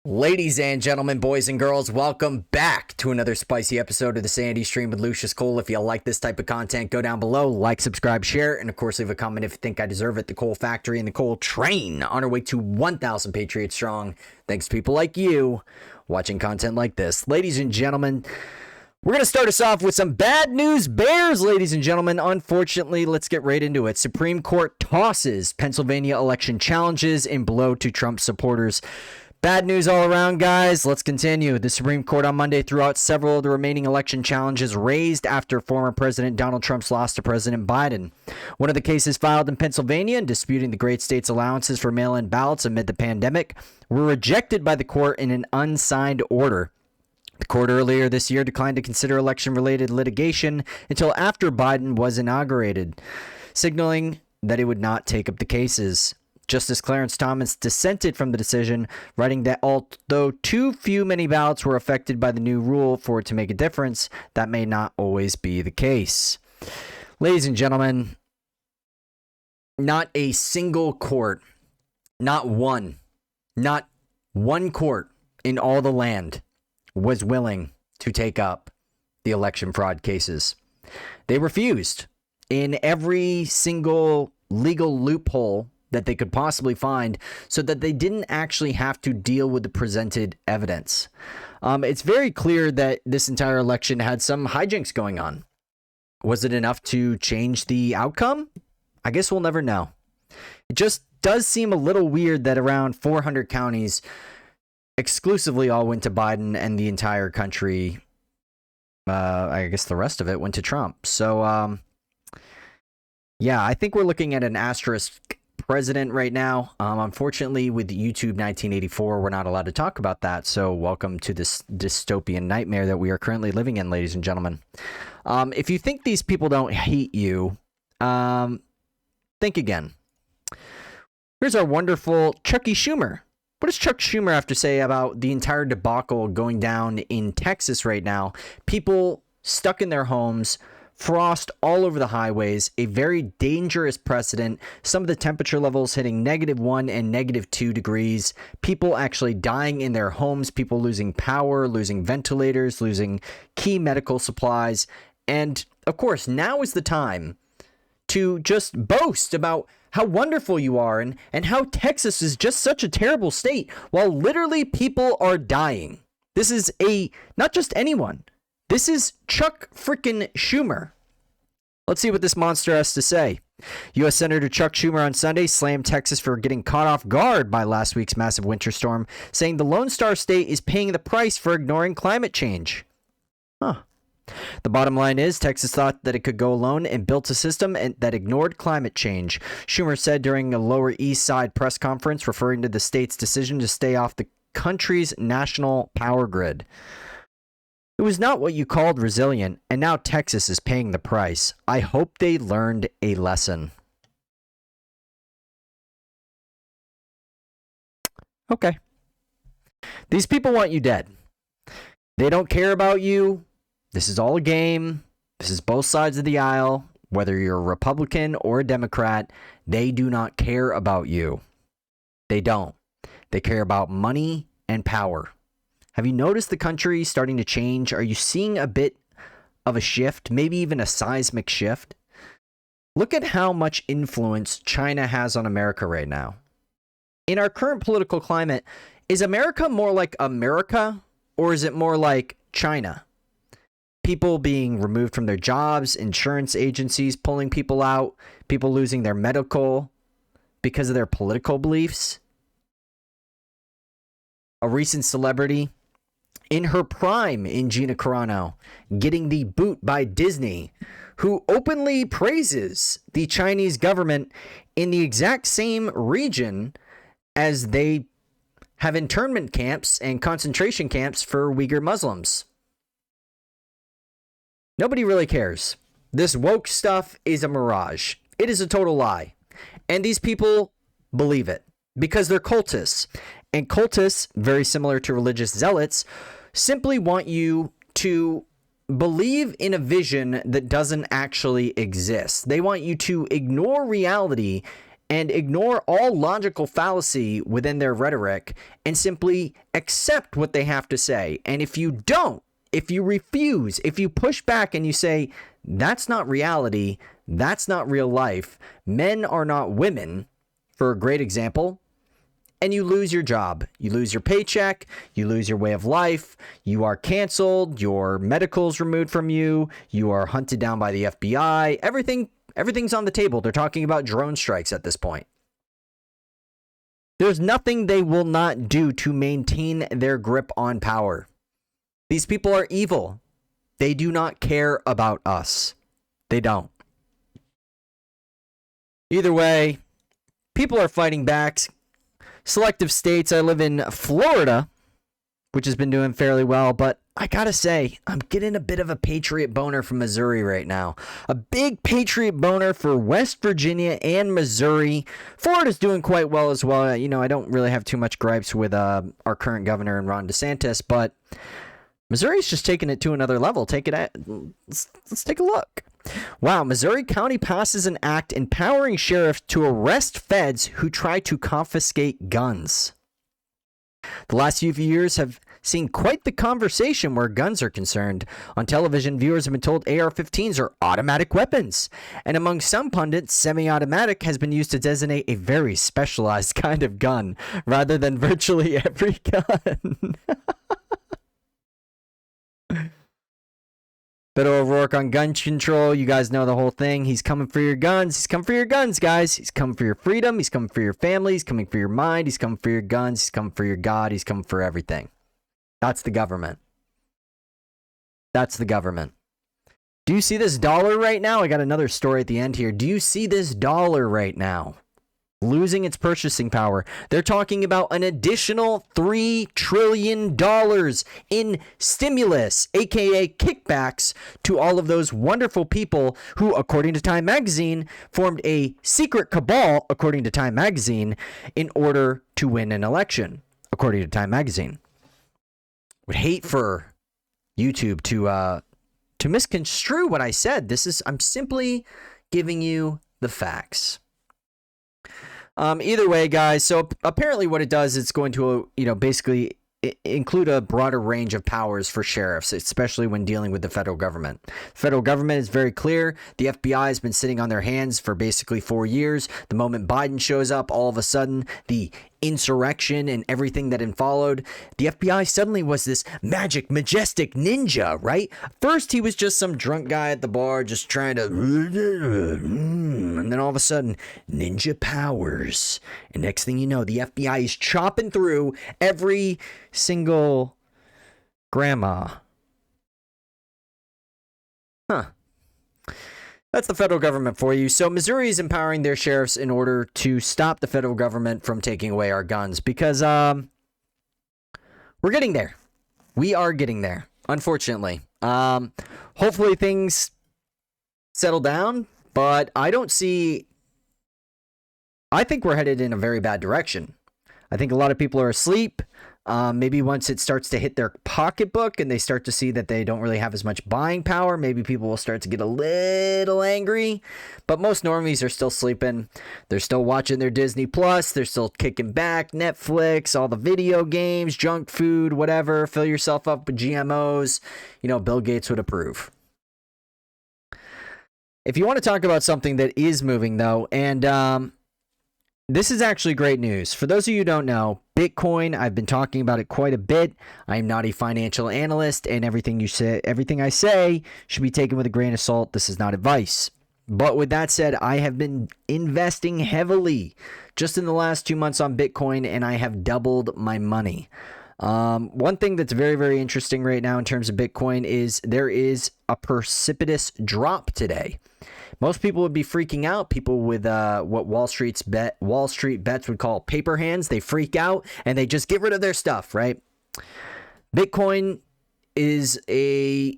Ladies and gentlemen, boys and girls, welcome back to another spicy episode of the Sanity stream with Lucius Coal. If you like this type of content, go down below, like, subscribe, share, and of course leave a comment if you think I deserve it. The Coal Factory and the Coal Train on our way to 1,000 Patriots strong. Thanks to people like you watching content like this. Ladies and gentlemen, we're going to start us off with some bad news bears, ladies and gentlemen. Unfortunately, let's get right into it. Supreme Court tosses Pennsylvania election challenges in blow to Trump supporters. Bad news all around, guys. Let's continue. The Supreme Court on Monday threw out several of the remaining election challenges raised after former President Donald Trump's loss to President Biden. One of the cases filed in Pennsylvania disputing the great state's allowances for mail-in ballots amid the pandemic were rejected by the court in an unsigned order. The court earlier this year declined to consider election-related litigation until after Biden was inaugurated, signaling that it would not take up the cases. Justice Clarence Thomas dissented from the decision, writing that although too many ballots were affected by the new rule for it to make a difference, that may not always be the case. Ladies and gentlemen, not a single court, not one court in all the land was willing to take up the election fraud cases. They refused in every single legal loophole that they could possibly find so that they didn't actually have to deal with the presented evidence. It's very clear that this entire election had some hijinks going on. Was it enough to change the outcome? I guess we'll never know. It just does seem a little weird that around 400 counties exclusively all went to Biden and the entire country, I guess the rest of it went to Trump. So, yeah, I think we're looking at an asterisk president right now. Unfortunately, with YouTube 1984, we're not allowed to talk about that. So welcome to this dystopian nightmare that we are currently living in, ladies and gentlemen. If you think these people don't hate you, think again. Here's our wonderful Chucky Schumer. What does Chuck Schumer have to say about the entire debacle going down in Texas right now? People stuck in their homes, frost all over the highways, a very dangerous precedent, some of the temperature levels hitting -1 and -2 degrees, people actually dying in their homes, people losing power, losing ventilators, losing key medical supplies. And of course, now is the time to just boast about how wonderful you are and how Texas is just such a terrible state while literally people are dying. This is not just anyone. This is Chuck frickin' Schumer. Let's see what this monster has to say. U.S. Senator Chuck Schumer on Sunday slammed Texas for getting caught off guard by last week's massive winter storm, saying the Lone Star State is paying the price for ignoring climate change. The bottom line is Texas thought that it could go alone and built a system that ignored climate change, Schumer said during a Lower East Side press conference, referring to the state's decision to stay off the country's national power grid. It was not what you called resilient, and now Texas is paying the price. I hope they learned a lesson. Okay. These people want you dead. They don't care about you. This is all a game. This is both sides of the aisle. Whether you're a Republican or a Democrat, they do not care about you. They don't. They care about money and power. Have you noticed the country starting to change? Are you seeing a bit of a shift, maybe even a seismic shift? Look at how much influence China has on America right now. In our current political climate, is America more like America or is it more like China? People being removed from their jobs, insurance agencies pulling people out, people losing their medical because of their political beliefs. A recent celebrity in her prime in Gina Carano getting the boot by Disney, who openly praises the Chinese government in the exact same region as they have internment camps and concentration camps for Uyghur Muslims. Nobody really cares. This woke stuff is a mirage. It is a total lie. And these people believe it because they're cultists. And cultists, very similar to religious zealots, simply want you to believe in a vision that doesn't actually exist. They want you to ignore reality and ignore all logical fallacy within their rhetoric and simply accept what they have to say. And if you don't, if you refuse, if you push back and you say, that's not reality, that's not real life, men are not women, for a great example, and you lose your job, you lose your paycheck, you lose your way of life, you are canceled, your medical's removed from you, you are hunted down by the FBI, everything's on the table. They're talking about drone strikes at this point. There's nothing they will not do to maintain their grip on power. These people are evil. They do not care about us. They don't. Either way, people are fighting back. Selective States. I live in Florida, which has been doing fairly well, but I gotta say, I'm getting a bit of a Patriot boner from Missouri right now. A big Patriot boner for West Virginia and Missouri. Florida's doing quite well as well. You know, I don't really have too much gripes with our current governor and Ron DeSantis, but Missouri's just taking it to another level. Let's take a look. Wow, Missouri County passes an act empowering sheriffs to arrest feds who try to confiscate guns. The last few years have seen quite the conversation where guns are concerned. On television, viewers have been told AR-15s are automatic weapons. And among some pundits, semi-automatic has been used to designate a very specialized kind of gun, rather than virtually every gun. Beto O'Rourke on gun control. You guys know the whole thing. He's coming for your guns. He's coming for your guns, guys. He's coming for your freedom. He's coming for your family. He's coming for your mind. He's coming for your guns. He's coming for your God. He's coming for everything. That's the government. That's the government. Do you see this dollar right now? I got another story at the end here. Do you see this dollar right now? Losing its purchasing power. They're talking about an additional $3 trillion in stimulus, aka kickbacks, to all of those wonderful people who, according to Time Magazine, formed a secret cabal, according to Time Magazine, in order to win an election, according to Time Magazine. Would hate for YouTube to misconstrue what I said. I'm simply giving you the facts. Either way, guys, so apparently what it does, it's going to, basically include a broader range of powers for sheriffs, especially when dealing with the federal government. The federal government is very clear. The FBI has been sitting on their hands for basically 4 years. The moment Biden shows up, all of a sudden, the insurrection and everything that followed, the FBI suddenly was this magic, majestic ninja, right? First, he was just some drunk guy at the bar just trying to, and then all of a sudden, ninja powers. And next thing you know, the FBI is chopping through every single grandma. Huh. That's the federal government for you. So Missouri is empowering their sheriffs in order to stop the federal government from taking away our guns, because we're getting there. We are getting there, unfortunately. Hopefully things settle down, but I think we're headed in a very bad direction. I think a lot of people are asleep. Maybe once it starts to hit their pocketbook and they start to see that they don't really have as much buying power, maybe people will start to get a little angry. But most normies are still sleeping. They're still watching their Disney Plus. They're still kicking back, Netflix, all the video games, junk food, whatever. Fill yourself up with GMOs. Bill Gates would approve. If you want to talk about something that is moving, though, and this is actually great news. For those of you who don't know, Bitcoin, I've been talking about it quite a bit. I am not a financial analyst, and everything I say should be taken with a grain of salt. This is not advice. But with that said, I have been investing heavily just in the last 2 months on Bitcoin, and I have doubled my money. One thing that's very, very interesting right now in terms of Bitcoin is there is a precipitous drop today. Most people would be freaking out. People with what Wall Street bets would call paper hands. They freak out and they just get rid of their stuff, right? Bitcoin is a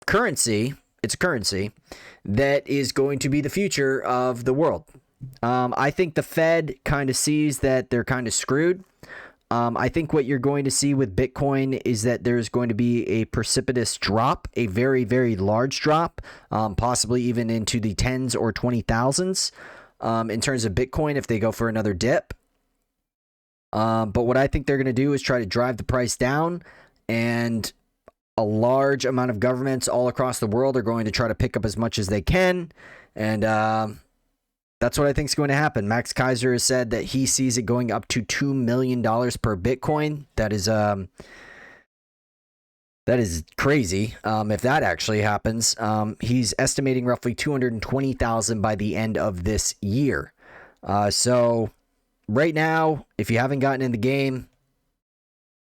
currency. It's a currency that is going to be the future of the world. I think the Fed kind of sees that they're kind of screwed. I think what you're going to see with Bitcoin is that there's going to be a precipitous drop, a very, very large drop, possibly even into the tens or 20,000s. in terms of Bitcoin if they go for another dip. But what I think they're going to do is try to drive the price down, and a large amount of governments all across the world are going to try to pick up as much as they can. And that's what I think is going to happen. Max Kaiser has said that he sees it going up to $2 million per Bitcoin. That is crazy. If that actually happens, he's estimating roughly 220,000 by the end of this year. So right now, if you haven't gotten in the game,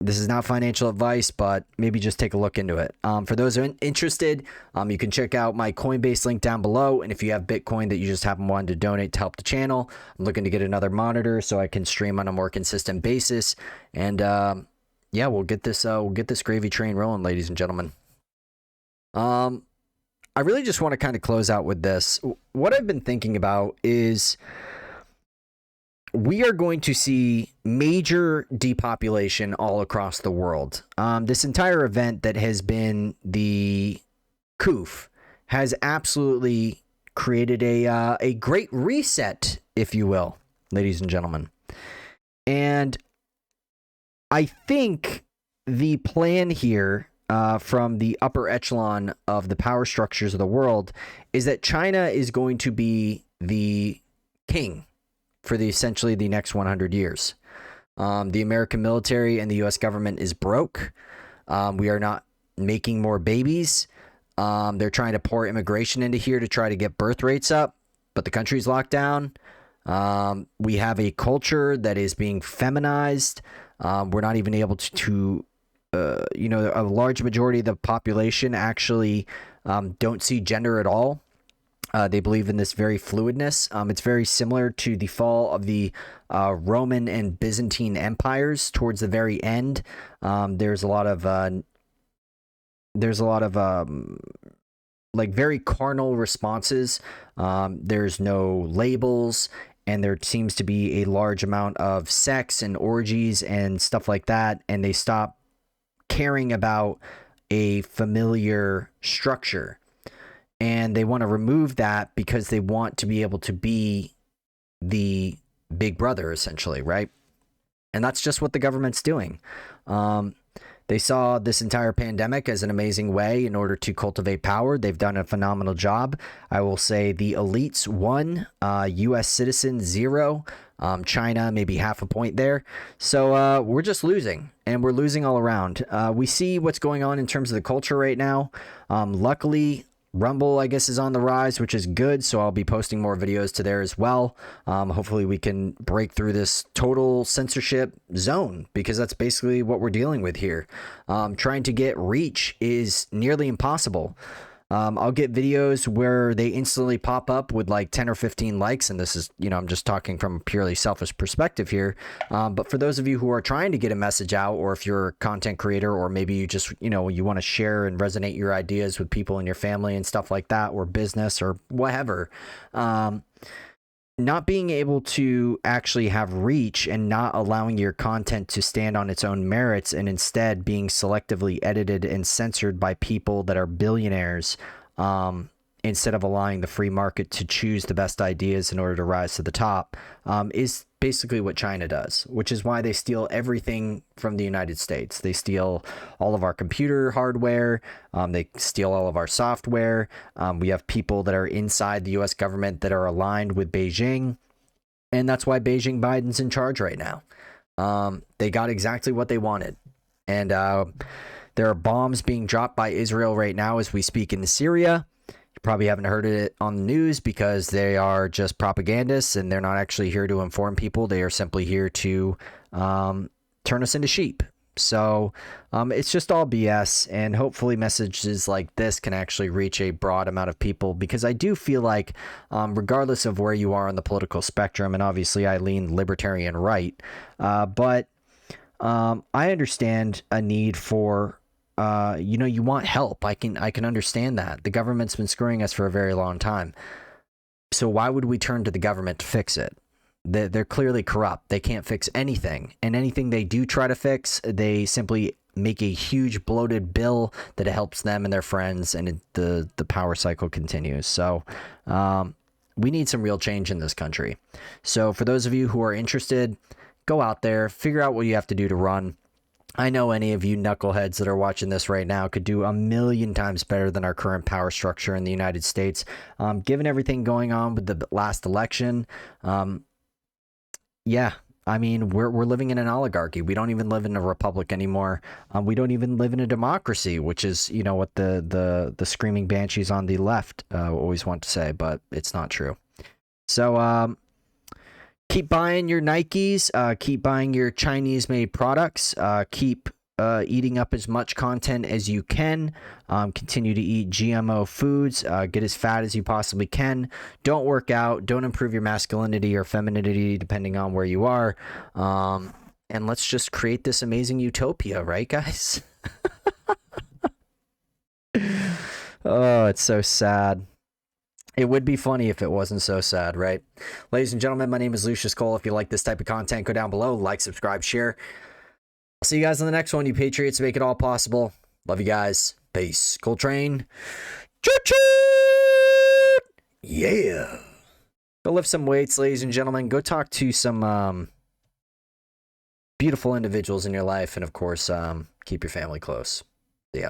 this is not financial advice, but maybe just take a look into it. For those who are interested, you can check out my Coinbase link down below. And if you have Bitcoin that you just happen wanted to donate to help the channel, I'm looking to get another monitor so I can stream on a more consistent basis. And yeah, we'll get this gravy train rolling, ladies and gentlemen. I really just want to kind of close out with this. What I've been thinking about is we are going to see major depopulation all across the world. This entire event that has been the COOF has absolutely created a great reset, if you will, ladies and gentlemen. And I think the plan here from the upper echelon of the power structures of the world is that China is going to be the king for essentially the next 100 years. The American military and the U.S. government is broke. We are not making more babies. They're trying to pour immigration into here to try to get birth rates up, but the country's locked down. We have a culture that is being feminized. We're not even able to a large majority of the population actually don't see gender at all. They believe in this very fluidness. It's very similar to the fall of the Roman and Byzantine empires towards the very end. There's a lot of like very carnal responses. There's no labels, and there seems to be a large amount of sex and orgies and stuff like that, and they stop caring about a familiar structure. And they want to remove that because they want to be able to be the big brother, essentially, right? And that's just what the government's doing. They saw this entire pandemic as an amazing way in order to cultivate power. They've done a phenomenal job. I will say the elites won, U.S. citizens 0, China maybe half a point there. So we're just losing, and we're losing all around. We see what's going on in terms of the culture right now. Luckily, Rumble, I guess, is on the rise, which is good, so I'll be posting more videos to there as well. Hopefully we can break through this total censorship zone, because that's basically what we're dealing with here. Trying to get reach is nearly impossible. I'll get videos where they instantly pop up with like 10 or 15 likes, and this is, I'm just talking from a purely selfish perspective here. But for those of you who are trying to get a message out, or if you're a content creator, or maybe you just, you want to share and resonate your ideas with people in your family and stuff like that, or business or whatever, not being able to actually have reach and not allowing your content to stand on its own merits, and instead being selectively edited and censored by people that are billionaires, instead of allowing the free market to choose the best ideas in order to rise to the top, is basically what China does, which is why they steal everything from the United States. They steal all of our computer hardware. They steal all of our software. We have people that are inside the U.S. government that are aligned with Beijing. And that's why Biden's in charge right now. They got exactly what they wanted. And there are bombs being dropped by Israel right now as we speak in Syria. You probably haven't heard it on the news because they are just propagandists, and they're not actually here to inform people. They are simply here to turn us into sheep. So it's just all BS, and hopefully messages like this can actually reach a broad amount of people, because I do feel like regardless of where you are on the political spectrum, and obviously I lean libertarian right, but I understand a need for you want help. I can understand that. The government's been screwing us for a very long time. So why would we turn to the government to fix it? They're clearly corrupt. They can't fix anything. And anything they do try to fix, they simply make a huge bloated bill that helps them and their friends, and the power cycle continues. So We need some real change in this country. So for those of you who are interested, go out there, figure out what you have to do to run. I know any of you knuckleheads that are watching this right now could do a million times better than our current power structure in the United States. Given everything going on with the last election, yeah, I mean, we're living in an oligarchy. We don't even live in a republic anymore. We don't even live in a democracy, which is, you know, what the screaming banshees on the left always want to say, but it's not true. So keep buying your Nikes, keep buying your Chinese-made products, keep eating up as much content as you can, continue to eat GMO foods, get as fat as you possibly can, don't work out, don't improve your masculinity or femininity depending on where you are, and let's just create this amazing utopia, right, guys? Oh, it's so sad. It would be funny if it wasn't so sad, right? Ladies and gentlemen, my name is Lucius Coal. If you like this type of content, go down below, like, subscribe, share. I'll see you guys on the next one. You Patriots make it all possible. Love you guys. Peace. Coltrane. Choo-choo! Yeah. Go lift some weights, ladies and gentlemen. Go talk to some beautiful individuals in your life. And, of course, keep your family close. See ya.